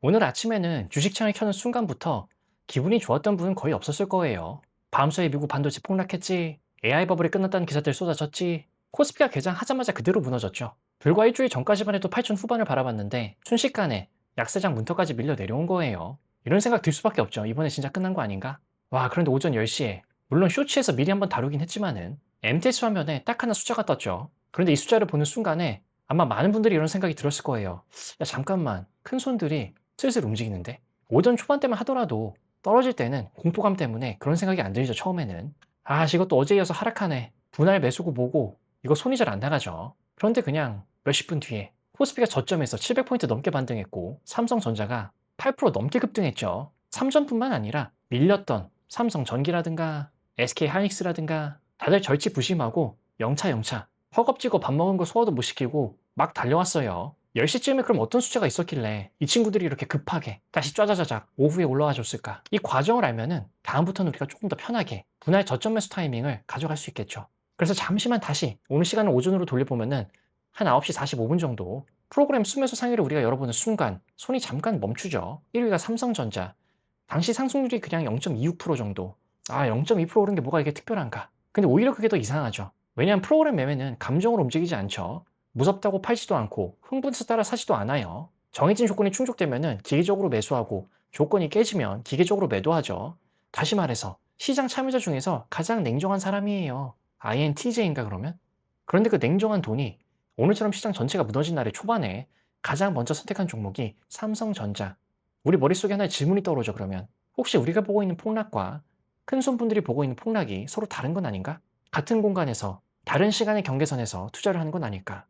오늘 아침에는 주식창을 켜는 순간부터 기분이 좋았던 분은 거의 없었을 거예요. 밤사이 미국 반도체 폭락했지, AI 버블이 끝났다는 기사들 쏟아졌지, 코스피가 개장하자마자 그대로 무너졌죠. 불과 일주일 전까지만 해도 8천 후반을 바라봤는데 순식간에 약세장 문턱까지 밀려 내려온 거예요. 이런 생각 들 수밖에 없죠. 이번에 진짜 끝난 거 아닌가? 와, 그런데 오전 10시에 물론 쇼츠에서 미리 한번 다루긴 했지만은 MTS 화면에 딱 하나 숫자가 떴죠. 그런데 이 숫자를 보는 순간에 아마 많은 분들이 이런 생각이 들었을 거예요. 야, 잠깐만. 큰 손들이 슬슬 움직이는데? 오전 초반 때만 하더라도 떨어질 때는 공포감 때문에 그런 생각이 안 들죠, 처음에는. 아, 이것도 어제 이어서 하락하네. 분할 매수고 뭐고, 이거 손이 잘 안 나가죠. 그런데 그냥 몇십 분 뒤에 코스피가 저점에서 700포인트 넘게 반등했고, 삼성전자가 8% 넘게 급등했죠. 삼전뿐만 아니라 밀렸던 삼성전기라든가 SK하이닉스라든가 다들 절치부심하고 영차 허겁지겁 밥 먹은 거 소화도 못 시키고 막 달려왔어요. 10시쯤에 그럼 어떤 숫자가 있었길래 이 친구들이 이렇게 급하게 다시 쫘자자작 오후에 올라와 줬을까? 이 과정을 알면은 다음부터는 우리가 조금 더 편하게 분할 저점 매수 타이밍을 가져갈 수 있겠죠. 그래서 잠시만 다시 오늘 시간을 오전으로 돌려보면은 한 9시 45분 정도 프로그램 순매수 상위를 우리가 열어보는 순간 손이 잠깐 멈추죠. 1위가 삼성전자. 당시 상승률이 그냥 0.26% 정도. 아, 0.2% 오른 게 뭐가 이게 특별한가? 근데 오히려 그게 더 이상하죠. 왜냐하면 프로그램 매매는 감정으로 움직이지 않죠. 무섭다고 팔지도 않고 흥분해서 따라 사지도 않아요. 정해진 조건이 충족되면은 기계적으로 매수하고 조건이 깨지면 기계적으로 매도하죠. 다시 말해서 시장 참여자 중에서 가장 냉정한 사람이에요. INTJ인가 그러면? 그런데 그 냉정한 돈이 오늘처럼 시장 전체가 무너진 날의 초반에 가장 먼저 선택한 종목이 삼성전자. 우리 머릿속에 하나의 질문이 떠오르죠, 그러면. 혹시 우리가 보고 있는 폭락과 큰손분들이 보고 있는 폭락이 서로 다른 건 아닌가? 같은 공간에서 다른 시간의 경계선에서 투자를 하는 건 아닐까?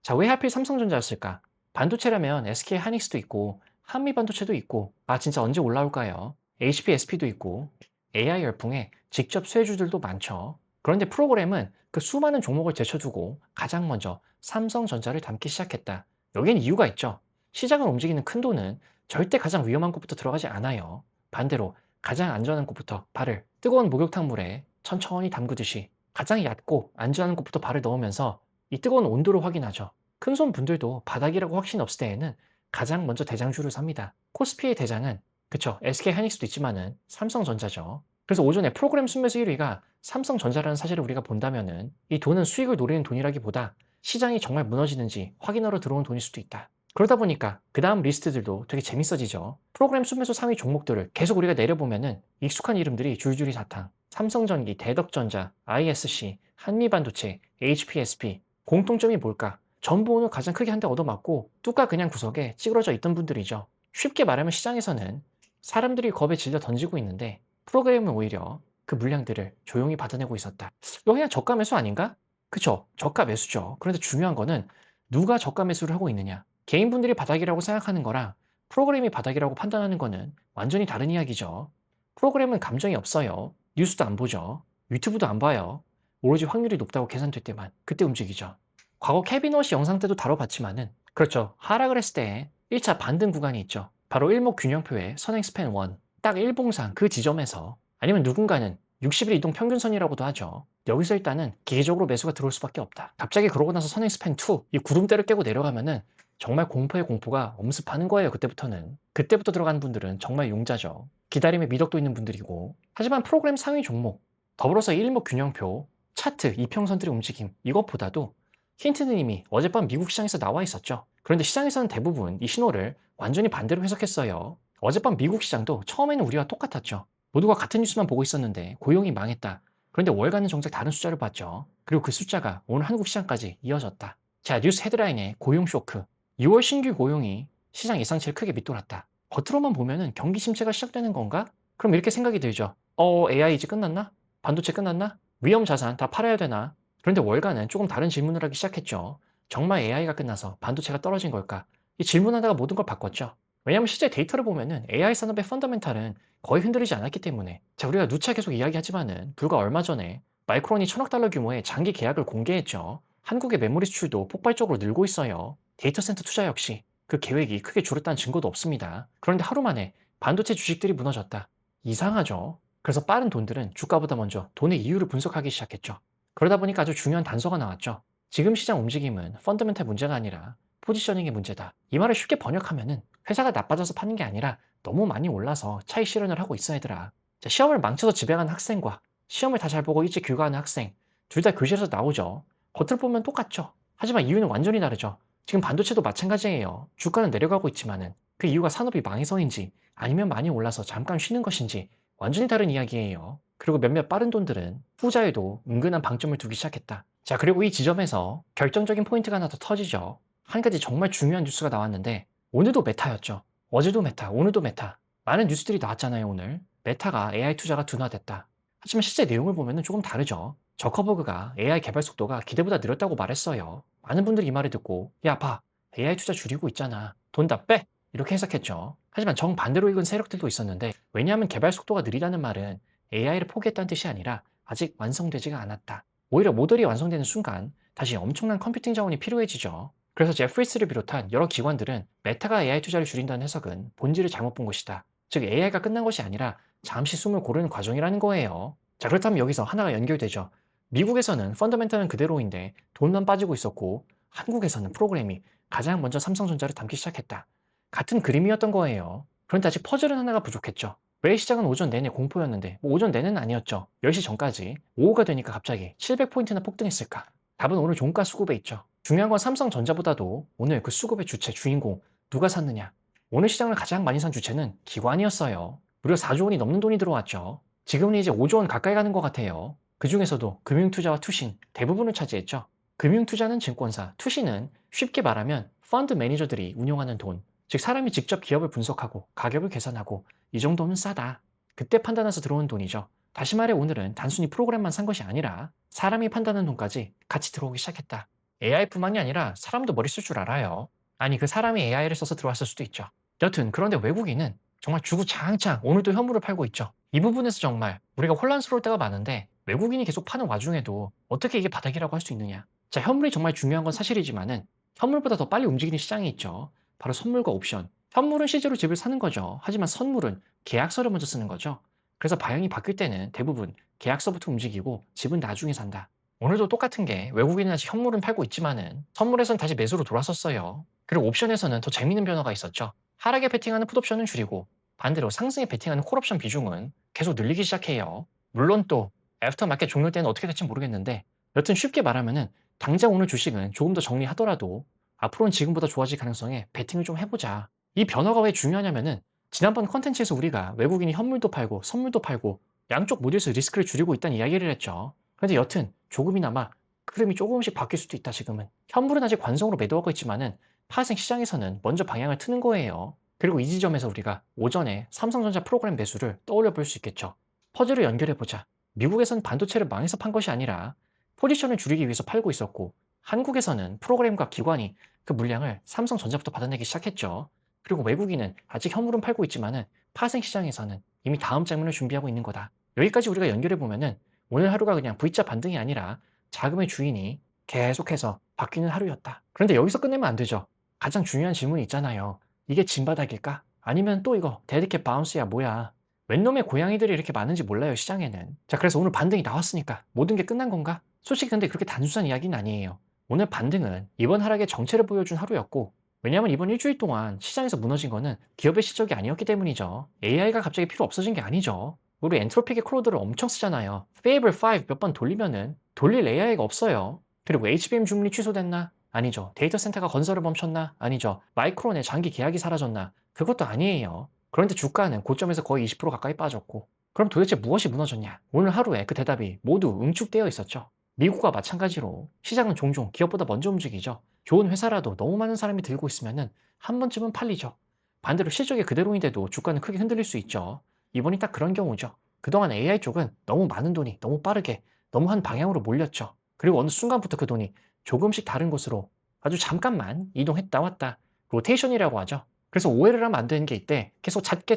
자, 왜 하필 삼성전자였을까? 반도체라면 SK 하이닉스도 있고 한미 반도체도 있고 아 진짜 언제 올라올까요? HPSP도 있고 AI 열풍에 직접 수혜주들도 많죠. 그런데 프로그램은 그 수많은 종목을 제쳐두고 가장 먼저 삼성전자를 담기 시작했다. 여기엔 이유가 있죠. 시장을 움직이는 큰 돈은 절대 가장 위험한 곳부터 들어가지 않아요. 반대로 가장 안전한 곳부터 발을 뜨거운 목욕탕 물에 천천히 담그듯이 가장 얕고 안전한 곳부터 발을 넣으면서 이 뜨거운 온도를 확인하죠. 큰손 분들도 바닥이라고 확신 없을 때에는 가장 먼저 대장주를 삽니다. 코스피의 대장은 그쵸, SK 하이닉스도 있지만은 삼성전자죠. 그래서 오전에 프로그램 순매수 1위가 삼성전자라는 사실을 우리가 본다면은 이 돈은 수익을 노리는 돈이라기보다 시장이 정말 무너지는지 확인하러 들어온 돈일 수도 있다. 그러다 보니까 그 다음 리스트들도 되게 재밌어지죠. 프로그램 순매수 상위 종목들을 계속 우리가 내려보면은 익숙한 이름들이 줄줄이 사탕. 삼성전기, 대덕전자, ISC, 한미반도체, HPSP. 공통점이 뭘까? 전부 오늘 가장 크게 한 대 얻어맞고 뚜까 그냥 구석에 찌그러져 있던 분들이죠. 쉽게 말하면 시장에서는 사람들이 겁에 질려 던지고 있는데 프로그램은 오히려 그 물량들을 조용히 받아내고 있었다. 이거 그냥 저가 매수 아닌가? 그쵸? 저가 매수죠. 그런데 중요한 거는 누가 저가 매수를 하고 있느냐? 개인분들이 바닥이라고 생각하는 거랑 프로그램이 바닥이라고 판단하는 거는 완전히 다른 이야기죠. 프로그램은 감정이 없어요. 뉴스도 안 보죠. 유튜브도 안 봐요. 오로지 확률이 높다고 계산될 때만 그때 움직이죠. 과거 케빈 워시 영상 때도 다뤄봤지만은 그렇죠. 하락을 했을 때 1차 반등 구간이 있죠. 바로 일목균형표의 선행 스팬 1. 딱 일봉상 그 지점에서 아니면 누군가는 60일 이동 평균선이라고도 하죠. 여기서 일단은 기계적으로 매수가 들어올 수밖에 없다. 갑자기 그러고 나서 선행 스팬 2, 이 구름대를 깨고 내려가면은 정말 공포의 공포가 엄습하는 거예요, 그때부터는. 그때부터 들어간 분들은 정말 용자죠. 기다림에 미덕도 있는 분들이고. 하지만 프로그램 상위 종목, 더불어서 일목균형표, 차트, 이평선들의 움직임, 이것보다도 힌트는 이미 어젯밤 미국 시장에서 나와 있었죠. 그런데 시장에서는 대부분 이 신호를 완전히 반대로 해석했어요. 어젯밤 미국 시장도 처음에는 우리와 똑같았죠. 모두가 같은 뉴스만 보고 있었는데 고용이 망했다. 그런데 월간은 정작 다른 숫자를 봤죠. 그리고 그 숫자가 오늘 한국 시장까지 이어졌다. 자, 뉴스 헤드라인에 고용 쇼크. 6월 신규 고용이 시장 예상치를 크게 밑돌았다. 겉으로만 보면은 경기 침체가 시작되는 건가? 그럼 이렇게 생각이 들죠. AI 이제 끝났나? 반도체 끝났나? 위험 자산 다 팔아야 되나? 그런데 월가는 조금 다른 질문을 하기 시작했죠. 정말 AI가 끝나서 반도체가 떨어진 걸까? 이 질문하다가 모든 걸 바꿨죠. 왜냐하면 실제 데이터를 보면은 AI 산업의 펀더멘탈은 거의 흔들리지 않았기 때문에. 자, 우리가 누차 계속 이야기하지만은 불과 얼마 전에 마이크론이 1,000억 달러 규모의 장기 계약을 공개했죠. 한국의 메모리 수출도 폭발적으로 늘고 있어요. 데이터 센터 투자 역시 그 계획이 크게 줄었다는 증거도 없습니다. 그런데 하루 만에 반도체 주식들이 무너졌다. 이상하죠. 그래서 빠른 돈들은 주가보다 먼저 돈의 이유를 분석하기 시작했죠. 그러다 보니까 아주 중요한 단서가 나왔죠. 지금 시장 움직임은 펀더멘탈 문제가 아니라 포지셔닝의 문제다. 이 말을 쉽게 번역하면은 회사가 나빠져서 파는 게 아니라 너무 많이 올라서 차익 실현을 하고 있어 얘들아. 자, 시험을 망쳐서 집에 가는 학생과 시험을 다 잘 보고 일찍 귀가하는 학생 둘 다 교실에서 나오죠. 겉을 보면 똑같죠. 하지만 이유는 완전히 다르죠. 지금 반도체도 마찬가지예요. 주가는 내려가고 있지만은 그 이유가 산업이 망해서인지 아니면 많이 올라서 잠깐 쉬는 것인지 완전히 다른 이야기예요. 그리고 몇몇 빠른 돈들은 후자에도 은근한 방점을 두기 시작했다. 자, 그리고 이 지점에서 결정적인 포인트가 하나 더 터지죠. 한 가지 정말 중요한 뉴스가 나왔는데 오늘도 메타였죠. 어제도 메타, 오늘도 메타. 많은 뉴스들이 나왔잖아요, 오늘. 메타가 AI 투자가 둔화됐다. 하지만 실제 내용을 보면 조금 다르죠. 저커버그가 AI 개발 속도가 기대보다 느렸다고 말했어요. 많은 분들이 이 말을 듣고 야, 봐. AI 투자 줄이고 있잖아. 돈 다 빼! 이렇게 해석했죠. 하지만 정반대로 읽은 세력들도 있었는데 왜냐하면 개발 속도가 느리다는 말은 AI를 포기했다는 뜻이 아니라 아직 완성되지가 않았다. 오히려 모델이 완성되는 순간 다시 엄청난 컴퓨팅 자원이 필요해지죠. 그래서 제프리스를 비롯한 여러 기관들은 메타가 AI 투자를 줄인다는 해석은 본질을 잘못 본 것이다. 즉 AI가 끝난 것이 아니라 잠시 숨을 고르는 과정이라는 거예요. 자, 그렇다면 여기서 하나가 연결되죠. 미국에서는 펀더멘탈은 그대로인데 돈만 빠지고 있었고 한국에서는 프로그램이 가장 먼저 삼성전자를 담기 시작했다. 같은 그림이었던 거예요. 그런데 아직 퍼즐은 하나가 부족했죠. 매일 시작은 오전 내내 공포였는데 오전 내내는 아니었죠. 10시 전까지 오후가 되니까 갑자기 700포인트나 폭등했을까? 답은 오늘 종가 수급에 있죠. 중요한 건 삼성전자보다도 오늘 그 수급의 주체, 주인공 누가 샀느냐? 오늘 시장을 가장 많이 산 주체는 기관이었어요. 무려 4조 원이 넘는 돈이 들어왔죠. 지금은 이제 5조 원 가까이 가는 것 같아요. 그 중에서도 금융투자와 투신 대부분을 차지했죠. 금융투자는 증권사, 투신은 쉽게 말하면 펀드 매니저들이 운용하는 돈, 즉 사람이 직접 기업을 분석하고 가격을 계산하고 이 정도면 싸다. 그때 판단해서 들어오는 돈이죠. 다시 말해 오늘은 단순히 프로그램만 산 것이 아니라 사람이 판단하는 돈까지 같이 들어오기 시작했다. AI뿐만이 아니라 사람도 머리 쓸 줄 알아요. 아니 그 사람이 AI를 써서 들어왔을 수도 있죠. 여튼 그런데 외국인은 정말 주구장창 오늘도 현물을 팔고 있죠. 이 부분에서 정말 우리가 혼란스러울 때가 많은데 외국인이 계속 파는 와중에도 어떻게 이게 바닥이라고 할 수 있느냐. 자, 현물이 정말 중요한 건 사실이지만은 현물보다 더 빨리 움직이는 시장이 있죠. 바로 선물과 옵션. 현물은 실제로 집을 사는 거죠. 하지만 선물은 계약서를 먼저 쓰는 거죠. 그래서 방향이 바뀔 때는 대부분 계약서부터 움직이고 집은 나중에 산다. 오늘도 똑같은 게 외국인은 아직 현물은 팔고 있지만은 선물에선 다시 매수로 돌아섰어요. 그리고 옵션에서는 더 재밌는 변화가 있었죠. 하락에 베팅하는 풋옵션은 줄이고 반대로 상승에 베팅하는 콜옵션 비중은 계속 늘리기 시작해요. 물론 또 애프터마켓 종료 때는 어떻게 될지 모르겠는데 여튼 쉽게 말하면은 당장 오늘 주식은 조금 더 정리하더라도 앞으로는 지금보다 좋아질 가능성에 베팅을 좀 해보자. 이 변화가 왜 중요하냐면은 지난번 컨텐츠에서 우리가 외국인이 현물도 팔고 선물도 팔고 양쪽 모두에서 리스크를 줄이고 있다는 이야기를 했죠. 그런데 여튼 조금이나마 흐름이 조금씩 바뀔 수도 있다 지금은. 현물은 아직 관성으로 매도하고 있지만은 파생 시장에서는 먼저 방향을 트는 거예요. 그리고 이 지점에서 우리가 오전에 삼성전자 프로그램 매수를 떠올려 볼 수 있겠죠. 퍼즐을 연결해 보자. 미국에서는 반도체를 망해서 판 것이 아니라 포지션을 줄이기 위해서 팔고 있었고 한국에서는 프로그램과 기관이 그 물량을 삼성전자부터 받아내기 시작했죠. 그리고 외국인은 아직 현물은 팔고 있지만은 파생 시장에서는 이미 다음 장면을 준비하고 있는 거다. 여기까지 우리가 연결해 보면은 오늘 하루가 그냥 V자 반등이 아니라 자금의 주인이 계속해서 바뀌는 하루였다. 그런데 여기서 끝내면 안 되죠. 가장 중요한 질문이 있잖아요. 이게 진바닥일까? 아니면 또 이거 데리켓 바운스야 뭐야? 웬 놈의 고양이들이 이렇게 많은지 몰라요 시장에는. 자, 그래서 오늘 반등이 나왔으니까 모든 게 끝난 건가? 솔직히 근데 그렇게 단순한 이야기는 아니에요. 오늘 반등은 이번 하락의 정체를 보여준 하루였고 왜냐하면 이번 일주일 동안 시장에서 무너진 거는 기업의 실적이 아니었기 때문이죠. AI가 갑자기 필요 없어진 게 아니죠. 우리 엔트로픽의 크로드를 엄청 쓰잖아요. Fable 5 몇 번 돌리면은 돌릴 AI가 없어요. 그리고 HBM 주문이 취소됐나? 아니죠. 데이터 센터가 건설을 멈췄나? 아니죠. 마이크론의 장기 계약이 사라졌나? 그것도 아니에요. 그런데 주가는 고점에서 거의 20% 가까이 빠졌고 그럼 도대체 무엇이 무너졌냐? 오늘 하루에 그 대답이 모두 응축되어 있었죠. 미국과 마찬가지로 시장은 종종 기업보다 먼저 움직이죠. 좋은 회사라도 너무 많은 사람이 들고 있으면은 한 번쯤은 팔리죠. 반대로 실적이 그대로인데도 주가는 크게 흔들릴 수 있죠. 이번이 딱 그런 경우죠. 그동안 AI 쪽은 너무 많은 돈이 너무 빠르게 너무 한 방향으로 몰렸죠. 그리고 어느 순간부터 그 돈이 조금씩 다른 곳으로 아주 잠깐만 이동했다 왔다. 로테이션이라고 하죠. 그래서 오해를 하면 안 되는 게 이때 계속 잦게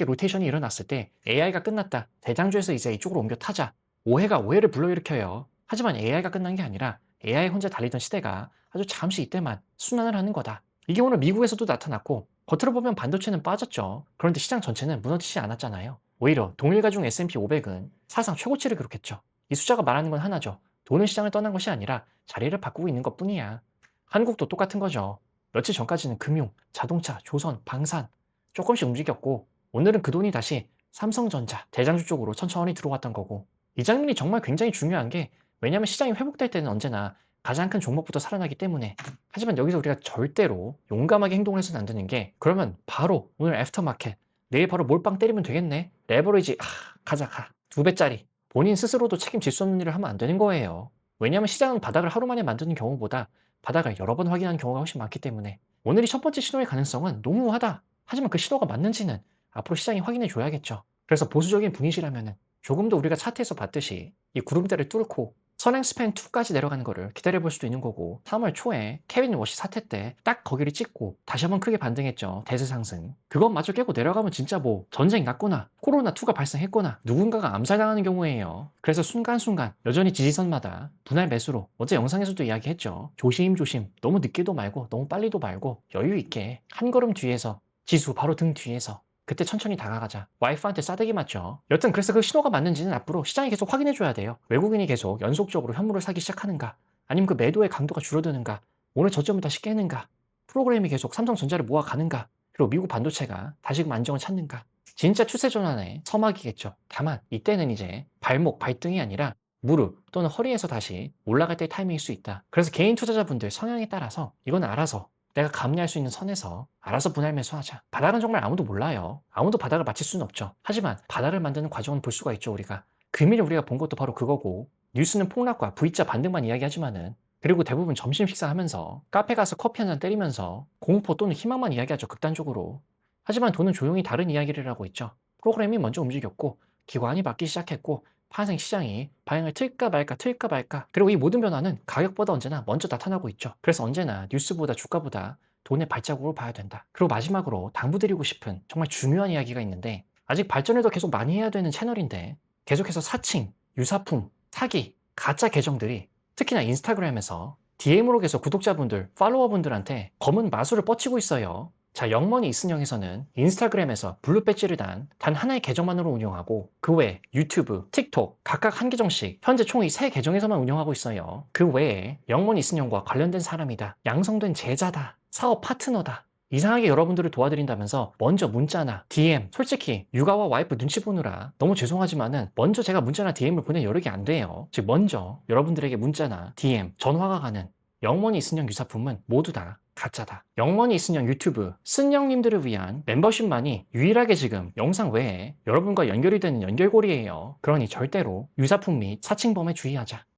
로테이션이 일어났을 때 AI가 끝났다. 대장주에서 이제 이쪽으로 옮겨 타자. 오해가 오해를 불러일으켜요. 하지만 AI가 끝난 게 아니라 AI 혼자 달리던 시대가 아주 잠시 이때만 순환을 하는 거다. 이게 오늘 미국에서도 나타났고 겉으로 보면 반도체는 빠졌죠. 그런데 시장 전체는 무너지지 않았잖아요. 오히려 동일가중 S&P 500은 사상 최고치를 기록했죠. 이 숫자가 말하는 건 하나죠. 돈은 시장을 떠난 것이 아니라 자리를 바꾸고 있는 것뿐이야. 한국도 똑같은 거죠. 며칠 전까지는 금융, 자동차, 조선, 방산 조금씩 움직였고 오늘은 그 돈이 다시 삼성전자, 대장주 쪽으로 천천히 들어왔던 거고 이 장면이 정말 굉장히 중요한 게 왜냐하면 시장이 회복될 때는 언제나 가장 큰 종목부터 살아나기 때문에 하지만 여기서 우리가 절대로 용감하게 행동을 해서는 안 되는 게 그러면 바로 오늘 애프터마켓 내일 바로 몰빵 때리면 되겠네 레버리지 가자 가 2배짜리 본인 스스로도 책임질 수 없는 일을 하면 안 되는 거예요. 왜냐하면 시장은 바닥을 하루 만에 만드는 경우보다 바닥을 여러 번 확인하는 경우가 훨씬 많기 때문에 오늘이 첫 번째 신호의 가능성은 농후하다. 하지만 그 신호가 맞는지는 앞으로 시장이 확인해 줘야겠죠. 그래서 보수적인 분위기라면은 조금 더 우리가 차트에서 봤듯이 이 구름대를 뚫고 선행스팬 2까지 내려가는 거를 기다려볼 수도 있는 거고 3월 초에 케빈 워시 사태 때 딱 거기를 찍고 다시 한번 크게 반등했죠. 대세 상승. 그것마저 깨고 내려가면 진짜 뭐 전쟁 났거나 코로나2가 발생했거나 누군가가 암살당하는 경우예요. 그래서 순간순간 여전히 지지선마다 분할 매수로 어제 영상에서도 이야기했죠. 조심조심 너무 늦게도 말고 너무 빨리도 말고 여유 있게 한 걸음 뒤에서 지수 바로 등 뒤에서 그때 천천히 다가가자. 와이프한테 싸대기 맞죠. 여튼 그래서 그 신호가 맞는지는 앞으로 시장이 계속 확인해줘야 돼요. 외국인이 계속 연속적으로 현물을 사기 시작하는가 아니면 그 매도의 강도가 줄어드는가 오늘 저점을 다시 깨는가 프로그램이 계속 삼성전자를 모아가는가 그리고 미국 반도체가 다시금 안정을 찾는가 진짜 추세 전환의 서막이겠죠. 다만 이때는 이제 발목, 발등이 아니라 무릎 또는 허리에서 다시 올라갈 때의 타이밍일 수 있다. 그래서 개인 투자자분들 성향에 따라서 이건 알아서 내가 감내할 수 있는 선에서 알아서 분할 매수하자. 바닥은 정말 아무도 몰라요. 아무도 바닥을 맞힐 수는 없죠. 하지만 바닥을 만드는 과정은 볼 수가 있죠, 우리가. 금일 우리가 본 것도 바로 그거고 뉴스는 폭락과 V자 반등만 이야기하지만은 그리고 대부분 점심 식사하면서 카페 가서 커피 한 잔 때리면서 공포 또는 희망만 이야기하죠, 극단적으로. 하지만 돈은 조용히 다른 이야기를 하고 있죠. 프로그램이 먼저 움직였고 기관이 받기 시작했고 파생 시장이 방향을 틀까 말까 그리고 이 모든 변화는 가격보다 언제나 먼저 나타나고 있죠. 그래서 언제나 뉴스보다 주가보다 돈의 발자국으로 봐야 된다. 그리고 마지막으로 당부드리고 싶은 정말 중요한 이야기가 있는데 아직 발전을 더 계속 많이 해야 되는 채널인데 계속해서 사칭, 유사품, 사기, 가짜 계정들이 특히나 인스타그램에서 DM으로 계속 구독자분들, 팔로워분들한테 검은 마술을 뻗치고 있어요. 자, 영머니 이슨영에서는 인스타그램에서 블루 배지를 단 하나의 계정만으로 운영하고 그 외에 유튜브, 틱톡 각각 한 계정씩 현재 총 이 3계정에서만 운영하고 있어요. 그 외에 영머니 이슨영과 관련된 사람이다, 양성된 제자다, 사업 파트너다 이상하게 여러분들을 도와드린다면서 먼저 문자나 DM 솔직히 육아와 와이프 눈치 보느라 너무 죄송하지만은 먼저 제가 문자나 DM을 보낼 여력이 안 돼요. 즉 먼저 여러분들에게 문자나 DM, 전화가 가는 영머니 이슨영 유사품은 모두 다 가짜다. 영머니 이슨영 유튜브 쓴영님들을 위한 멤버십만이 유일하게 지금 영상 외에 여러분과 연결이 되는 연결고리예요. 그러니 절대로 유사품 및 사칭범에 주의하자.